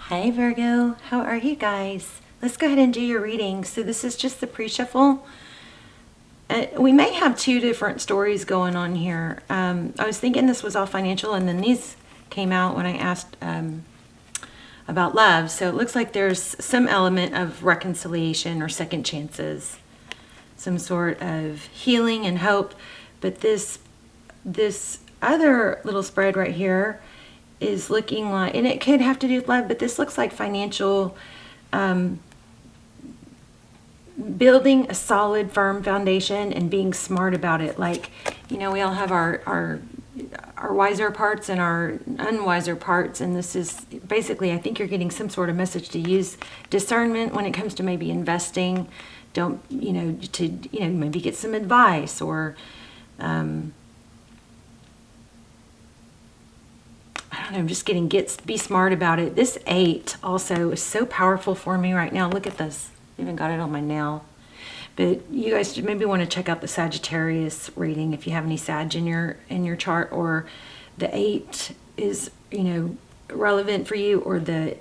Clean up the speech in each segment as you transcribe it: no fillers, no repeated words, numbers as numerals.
Hi Virgo, how are you guys? Let's go ahead and do your reading. So this is just the pre-shuffle. We may have two different stories going on here. I was thinking this was all financial, and then these came out when I asked about love. So it looks like there's some element of reconciliation or second chances, some sort of healing and hope. But this other little spread right here is looking like, and it could have to do with love, but this looks like financial, building a solid, firm foundation and being smart about it. Like, you know, we all have our wiser parts and our unwiser parts, and this is basically, I think you're getting some sort of message to use discernment when it comes to maybe investing. Don't, maybe get some advice, or I'm just getting be smart about it. This 8 also is so powerful for me right now. Look at this. I even got it on my nail. But you guys maybe want to check out the Sagittarius reading if you have any Sag in your chart, or the 8 is, relevant for you, or the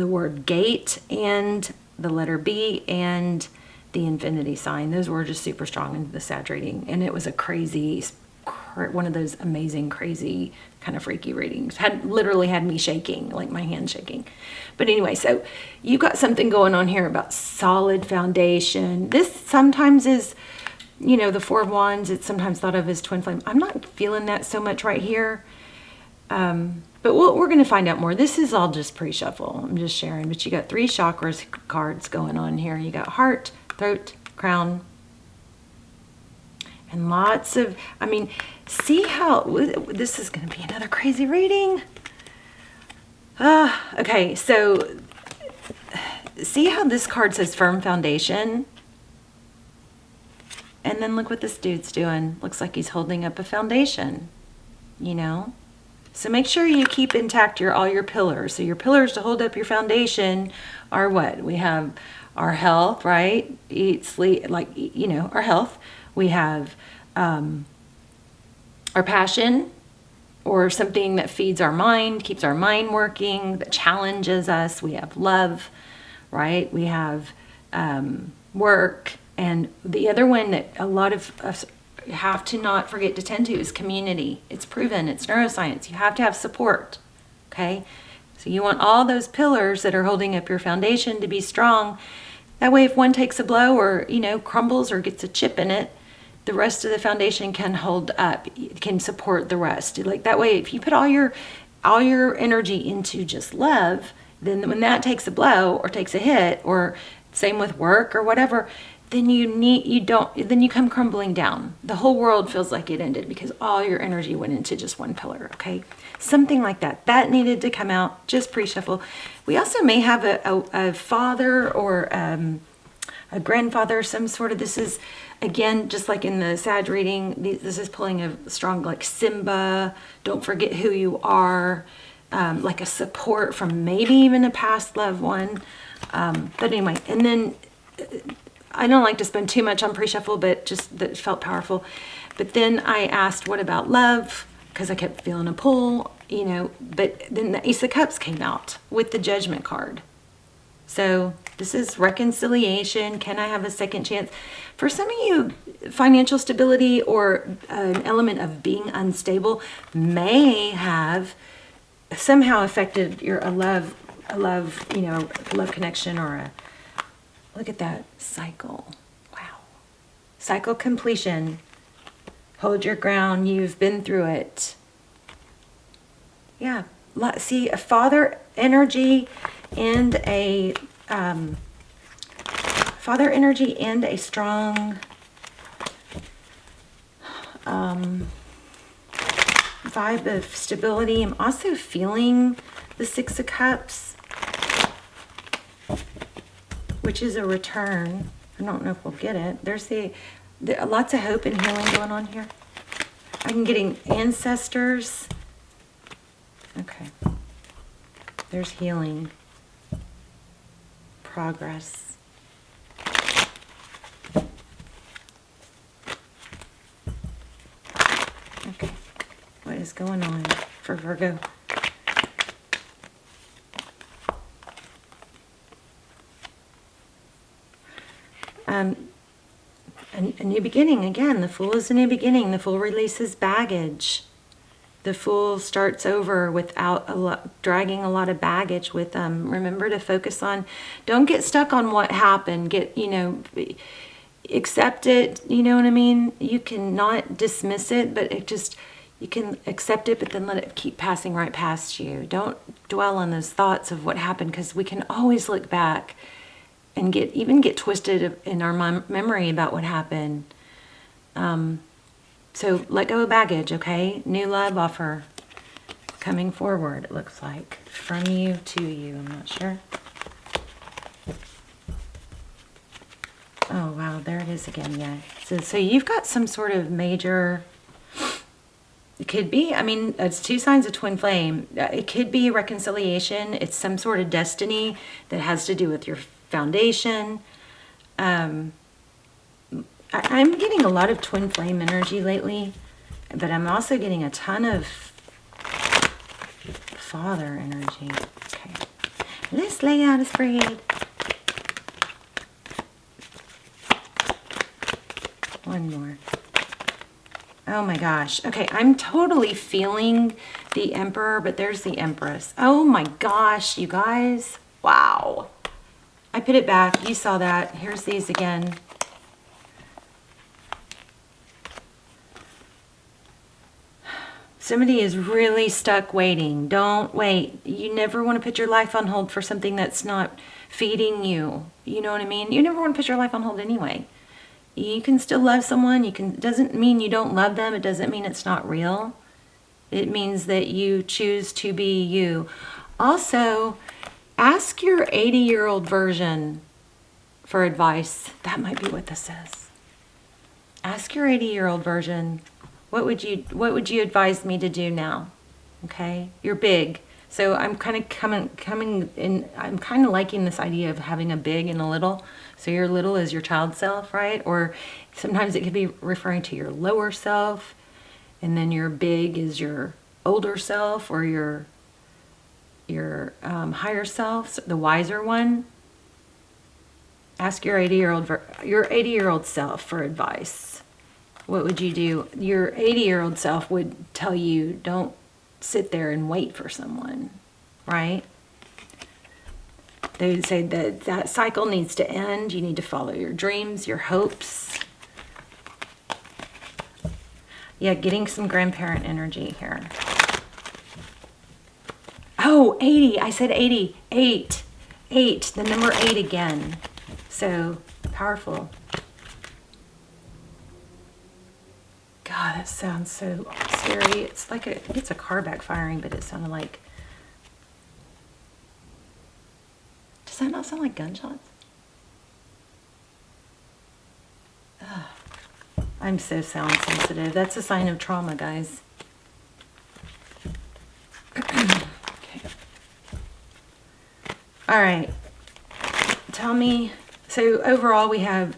word gate and the letter B and the infinity sign. Those were just super strong in the Sag reading, and it was a crazy, one of those amazing, crazy, kind of freaky readings. Literally had me shaking, like my hand shaking. But anyway, so you got something going on here about solid foundation. This sometimes is, the 4 of Wands. It's sometimes thought of as twin flame. I'm not feeling that so much right here. But we're going to find out more. This is all just pre-shuffle. I'm just sharing. But you got 3 chakras cards going on here. You got heart, throat, crown, and lots of, see how, this is going to be another crazy reading. Okay, so see how this card says firm foundation? And then look what this dude's doing. Looks like he's holding up a foundation, So make sure you keep intact all your pillars. So your pillars to hold up your foundation are what? We have our health, right? Eat, sleep, our health. We have our passion, or something that feeds our mind, keeps our mind working, that challenges us. We have love, right? We have work. And the other one that a lot of us have to not forget to tend to is community. It's proven, it's neuroscience. You have to have support, okay? So you want all those pillars that are holding up your foundation to be strong. That way, if one takes a blow or, crumbles or gets a chip in it, the rest of the foundation can hold up, can support the rest. Like that way, if you put all your energy into just love, then when that takes a blow or takes a hit, or same with work or whatever, then you come crumbling down. The whole world feels like it ended because all your energy went into just one pillar, okay? Something like that. That needed to come out, just pre-shuffle. We also may have a father or a grandfather, some sort of, this is, again, just like in the Sag reading, this is pulling a strong, like Simba, don't forget who you are, like a support from maybe even a past loved one. But anyway, and then I don't like to spend too much on pre-shuffle, but just that felt powerful. But then I asked, what about love? Because I kept feeling a pull, but then the Ace of Cups came out with the Judgment card. So this is reconciliation. Can I have a second chance? For some of you, financial stability or an element of being unstable may have somehow affected a love connection, or look at that cycle. Wow. Cycle completion. Hold your ground. You've been through it. Yeah. See, a father energy and a strong vibe of stability. I'm also feeling the 6 of Cups, which is a return. I don't know if we'll get it. There's lots of hope and healing going on here. I'm getting ancestors. Okay. There's healing. Progress. Okay. What is going on for Virgo? A new beginning. Again, the Fool is a new beginning. The Fool releases baggage. The Fool starts over without dragging a lot of baggage with them. Remember to focus on, don't get stuck on what happened. Accept it. You know what I mean? You can not dismiss it, but you can accept it, but then let it keep passing right past you. Don't dwell on those thoughts of what happened, because we can always look back and get twisted in our memory about what happened. So let go of baggage, okay? New love offer coming forward, it looks like. From you to you, I'm not sure. Oh, wow, there it is again, yeah. So you've got some sort of major... It could be, it's two signs of twin flame. It could be reconciliation. It's some sort of destiny that has to do with your foundation. I'm getting a lot of twin flame energy lately, but I'm also getting a ton of father energy. Okay, let's lay out a spread. One more. Oh my gosh. Okay, I'm totally feeling the Emperor, but there's the Empress. Oh my gosh, you guys. Wow. I put it back. You saw that. Here's these again. Somebody is really stuck waiting. Don't wait. You never want to put your life on hold for something that's not feeding you. You know what I mean? You never want to put your life on hold anyway. You can still love someone. Doesn't mean you don't love them. It doesn't mean it's not real. It means that you choose to be you. Also, ask your 80-year-old version for advice. That might be what this is. Ask your 80-year-old version, what would you advise me to do now? Okay? You're big. So I'm kind of coming in, I'm kind of liking this idea of having a big and a little. So your little is your child self, right? Or sometimes it could be referring to your lower self, and then your big is your older self, or your higher self, the wiser one. Ask your 80-year-old self for advice. What would you do? Your 80-year-old self would tell you, don't sit there and wait for someone, right? They would say that cycle needs to end. You need to follow your dreams, your hopes. Yeah, getting some grandparent energy here. Oh, 80. I said 80. 8. 8. The number 8 again. So powerful. God, that sounds so scary. It's like it's a car backfiring, but it sounded like... Does that not sound like gunshots? Ugh. I'm so sound sensitive. That's a sign of trauma, guys. Okay. All right. Tell me. So overall, we have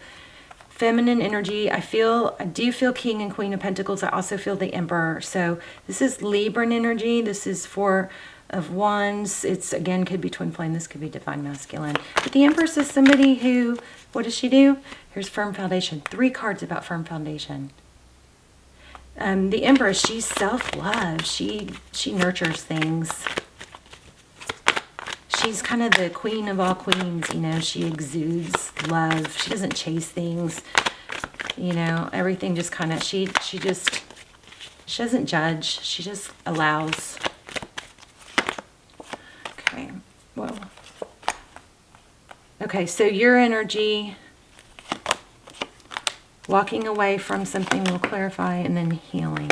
feminine energy. I do feel King and Queen of Pentacles. I also feel the Emperor. So this is Libran energy. This is Four of Wands. It's, again, could be twin flame. This could be divine masculine. But the Empress is somebody who, what does she do? Here's firm foundation. 3 cards about firm foundation. The Empress, she's self-love. She nurtures things. She's kind of the queen of all queens, you know. She exudes love. She doesn't chase things, you know. Everything just kind of, she doesn't judge. She just allows. Okay, whoa. Okay, so your energy, walking away from something will clarify, and then healing.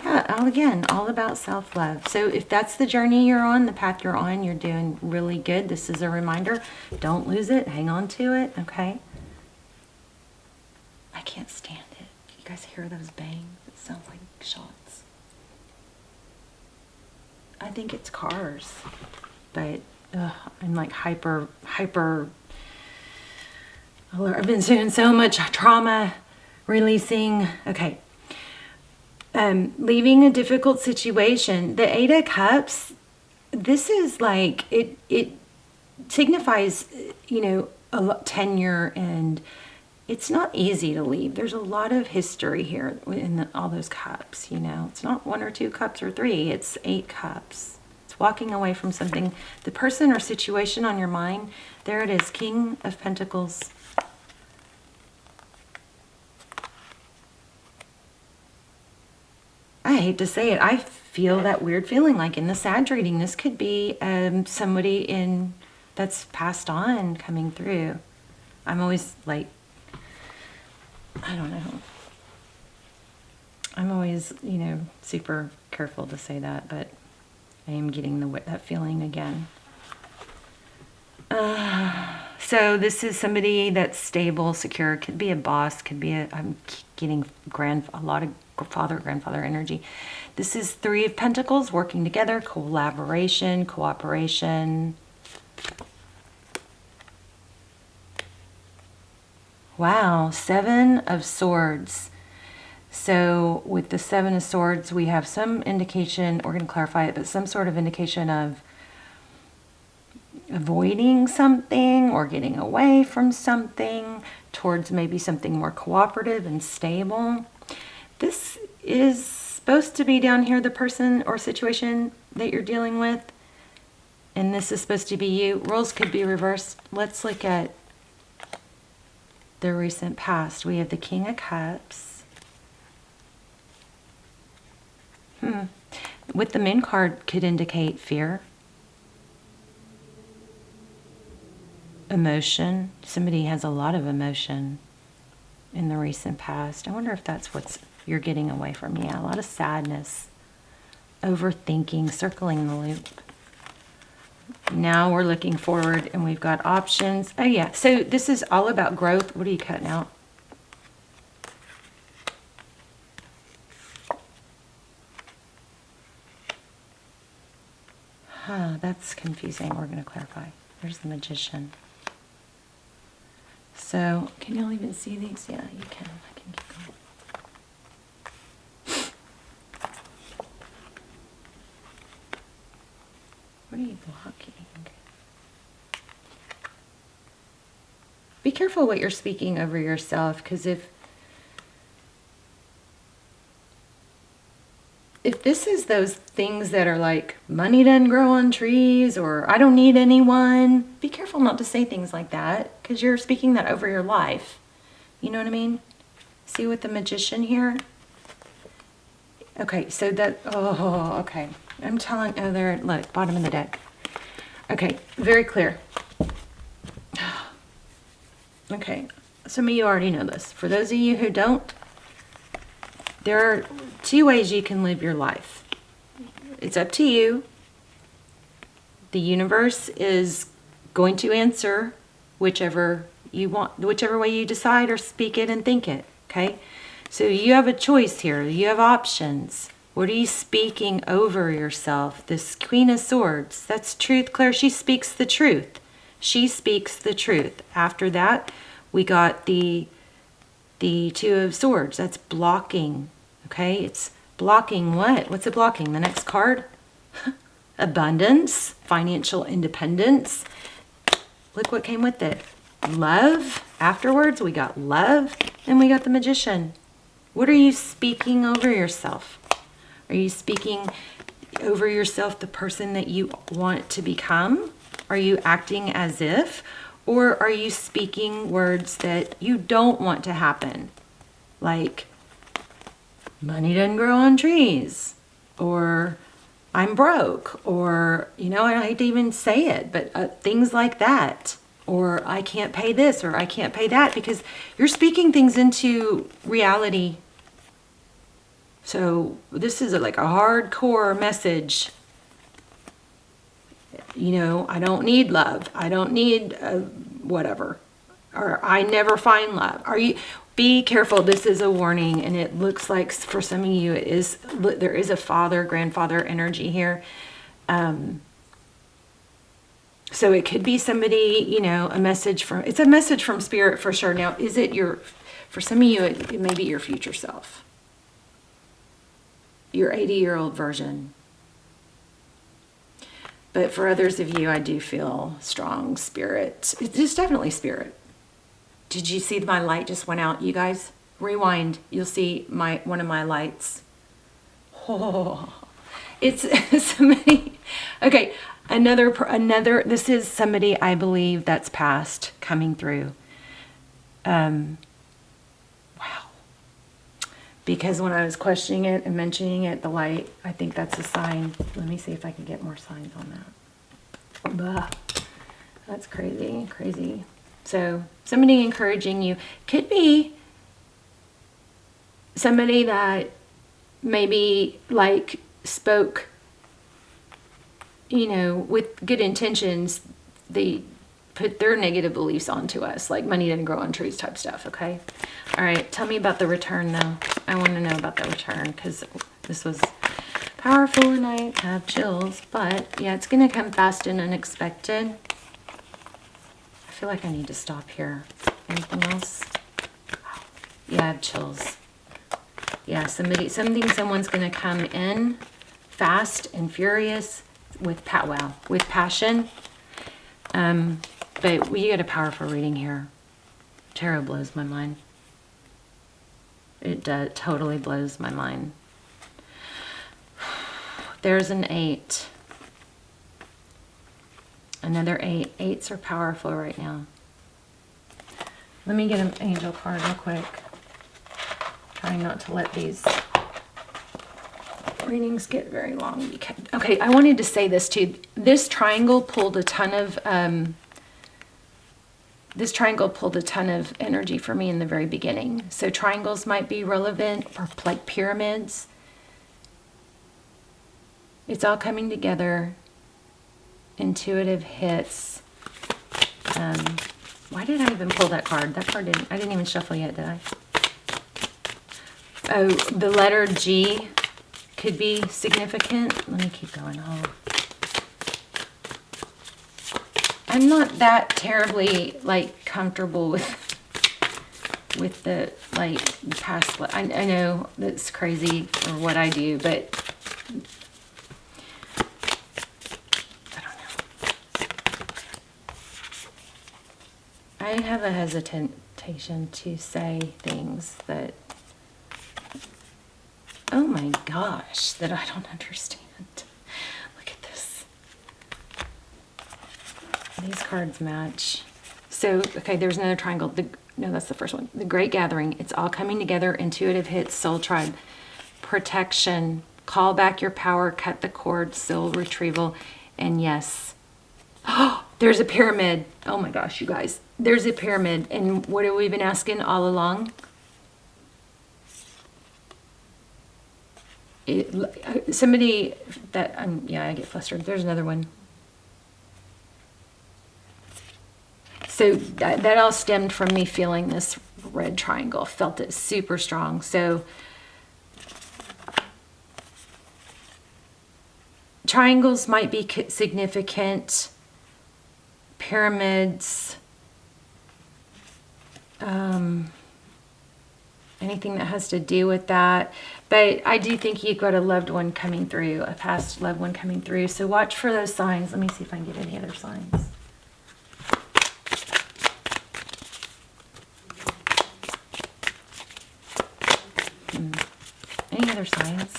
Yeah, again, all about self-love. So if that's the journey you're on, the path you're on, you're doing really good. This is a reminder. Don't lose it. Hang on to it, okay? I can't stand it. You guys hear those bangs? It sounds like shots. I think it's cars, but I'm like hyper. I've been doing so much trauma releasing. Okay. Leaving a difficult situation. The 8 of Cups, this is like, it signifies, you know, a tenure and it's not easy to leave. There's a lot of history here in all those cups, you know. It's not 1 or 2 cups or 3. It's 8 cups. It's walking away from something. The person or situation on your mind, there it is, King of Pentacles. I hate to say it. I feel that weird feeling like in the Sag reading, this could be somebody that's passed on coming through. I'm always like, I don't know. I'm always, you know, super careful to say that, but I am getting that feeling again. So this is somebody that's stable, secure. Could be a boss. Could be I'm getting a lot of grandfather energy. This is 3 of Pentacles, working together, collaboration, cooperation. Wow, 7 of Swords. So with the 7 of Swords, we have some indication, we're going to clarify it, but some sort of indication of avoiding something or getting away from something towards maybe something more cooperative and stable. This is supposed to be down here, the person or situation that you're dealing with. And this is supposed to be you. Roles could be reversed. Let's look at the recent past. We have the King of Cups. With the Moon card could indicate fear, emotion. Somebody has a lot of emotion in the recent past. I wonder if that's what you're getting away from. Yeah, a lot of sadness, overthinking, circling the loop. Now we're looking forward and we've got options. Oh yeah, so this is all about growth. What are you cutting out? That's confusing. We're going to clarify. There's the Magician. So, can y'all even see these? Yeah, you can. I can keep going. What are you blocking? Be careful what you're speaking over yourself, because if this is those things that are like, money doesn't grow on trees, or I don't need anyone, be careful not to say things like that, because you're speaking that over your life. You know what I mean? See with the Magician here? Okay, so that, okay. I'm telling, there, look, bottom of the deck. Okay, very clear. Okay, some of you already know this. For those of you who don't, there are 2 ways you can live your life. It's up to you. The universe is going to answer whichever you want, whichever way you decide, or speak it and think it, okay? So you have a choice here. You have options. What are you speaking over yourself? This Queen of Swords, that's truth, Claire. She speaks the truth. She speaks the truth. After that, we got the 2 of Swords. That's blocking. Okay, it's blocking what? What's it blocking? The next card? Abundance, financial independence. Look what came with it. Love. Afterwards, we got love, and we got the Magician. What are you speaking over yourself? Are you speaking over yourself the person that you want to become? Are you acting as if? Or are you speaking words that you don't want to happen? Like, money doesn't grow on trees, or I'm broke, or, you know, I hate to even say it, but things like that, or I can't pay this, or I can't pay that, because you're speaking things into reality. So this is like a hardcore message. You know, I don't need love. I don't need whatever, or I never find love. Be careful. This is a warning, and it looks like for some of you there is a father, grandfather energy here. So it could be somebody, you know, it's a message from spirit for sure. Now, is it for some of you, it may be your future self, your 80-year-old version. But for others of you, I do feel strong spirit. It's definitely spirit. Did you see my light just went out, you guys? Rewind. You'll see one of my lights. Oh, it's somebody. Okay, another. This is somebody I believe that's past coming through. Wow. Because when I was questioning it and mentioning it, the light, I think that's a sign. Let me see if I can get more signs on that. Blah. That's crazy, crazy. So somebody encouraging you. Could be somebody that maybe like spoke, you know, with good intentions. They put their negative beliefs onto us, like money didn't grow on trees type stuff, okay? All right, tell me about the return, though. I want to know about the return, because this was powerful and I have chills. But, yeah, it's going to come fast and unexpected. I feel like I need to stop here. Anything else? Yeah, I have chills. Yeah, someone's going to come in fast and furious with passion. But we get a powerful reading here. Tarot blows my mind. It totally blows my mind. There's an 8. Another 8. 8s are powerful right now. Let me get an angel card real quick. Trying not to let these readings get very long. Okay, I wanted to say this too. This triangle pulled a ton of energy for me in the very beginning. So triangles might be relevant for like pyramids. It's all coming together. Intuitive hits. Why did I even pull that card? I didn't even shuffle yet, did I? Oh, the letter G could be significant. Let me keep going. I'm not that terribly like comfortable with the like past. I know that's crazy for what I do, but I don't know. I have a hesitation to say things that, oh my gosh, that I don't understand. Look at this. These cards match. So, okay, there's another triangle. No, that's the first one. The Great Gathering. It's all coming together. Intuitive hits, soul tribe, protection, call back your power, cut the cord, soul retrieval, and yes. Oh, there's a pyramid. Oh my gosh, you guys. There's a pyramid. And what have we been asking all along? Somebody that, yeah, I get flustered. There's another one. So that all stemmed from me feeling this red triangle. Felt it super strong. So triangles might be significant. Pyramids. Anything that has to do with that. But I do think you've got a loved one coming through, a past loved one coming through. So watch for those signs. Let me see if I can get any other signs. Any other signs?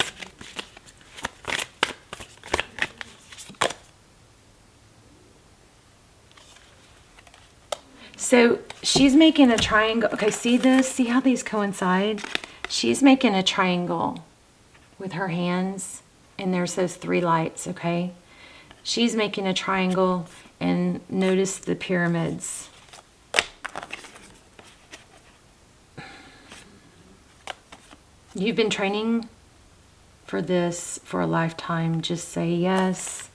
So she's making a triangle. Okay, see this? See how these coincide? She's making a triangle with her hands, and there's those 3 lights, okay? She's making a triangle, and notice the pyramids. You've been training for this for a lifetime. Just say yes.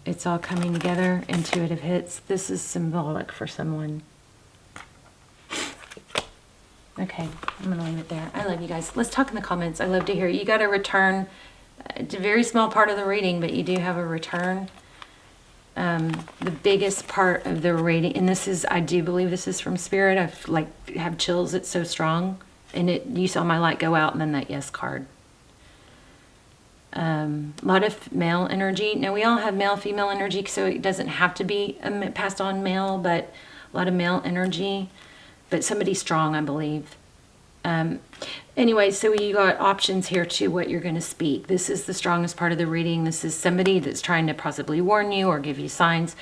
It's all coming together. Intuitive hits. This is symbolic for someone. Okay, I'm going to leave it there. I love you guys. Let's talk in the comments. I love to hear it. You got a return. It's a very small part of the reading, but you do have a return. The biggest part of the reading, and this is, I do believe this is from Spirit. I've have chills. It's so strong. And you saw my light go out and then that yes card. A lot of male energy. Now, we all have male-female energy, so it doesn't have to be passed on male, but a lot of male energy. But somebody strong, I believe. Anyway, so you got options here to what you're going to speak. This is the strongest part of the reading. This is somebody that's trying to possibly warn you or give you signs.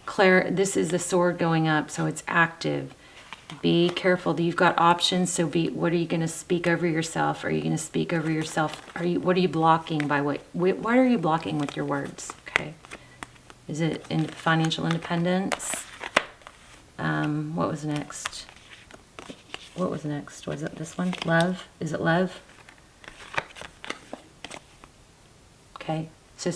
Claire, this is the sword going up, so it's active. Be careful. You've got options. So what are you going to speak over yourself? Are you going to speak over yourself? What are you blocking by what are you blocking with your words? Okay. Is it in financial independence? What was next? What was next? Was it this one? Love? Is it love? Okay. So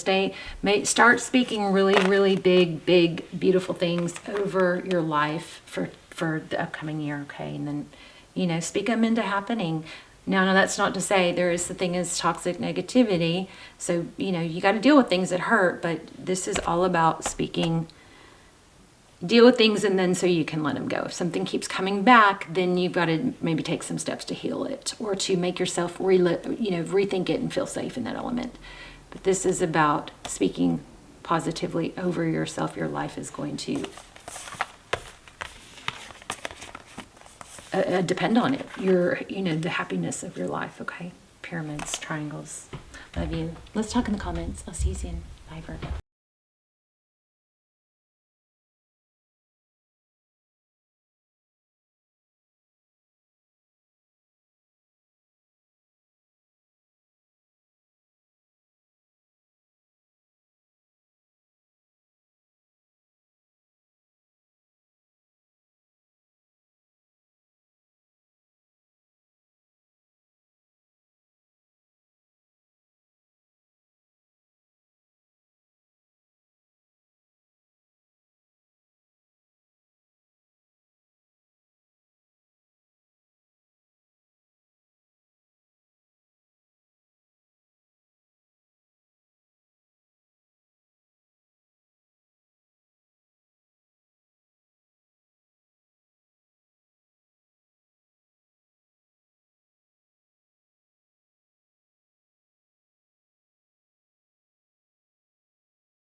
start speaking really, really big, beautiful things over your life for the upcoming year, okay? And then, speak them into happening. Now, that's not to say there is the thing as toxic negativity. So, you got to deal with things that hurt, but this is all about deal with things and then so you can let them go. If something keeps coming back, then you've got to maybe take some steps to heal it or to make yourself rethink it and feel safe in that element. But this is about speaking positively over yourself. Your life is going to depend on it. The happiness of your life, okay? Pyramids, triangles. Love you. Let's talk in the comments. I'll see you soon. Bye, Virgo.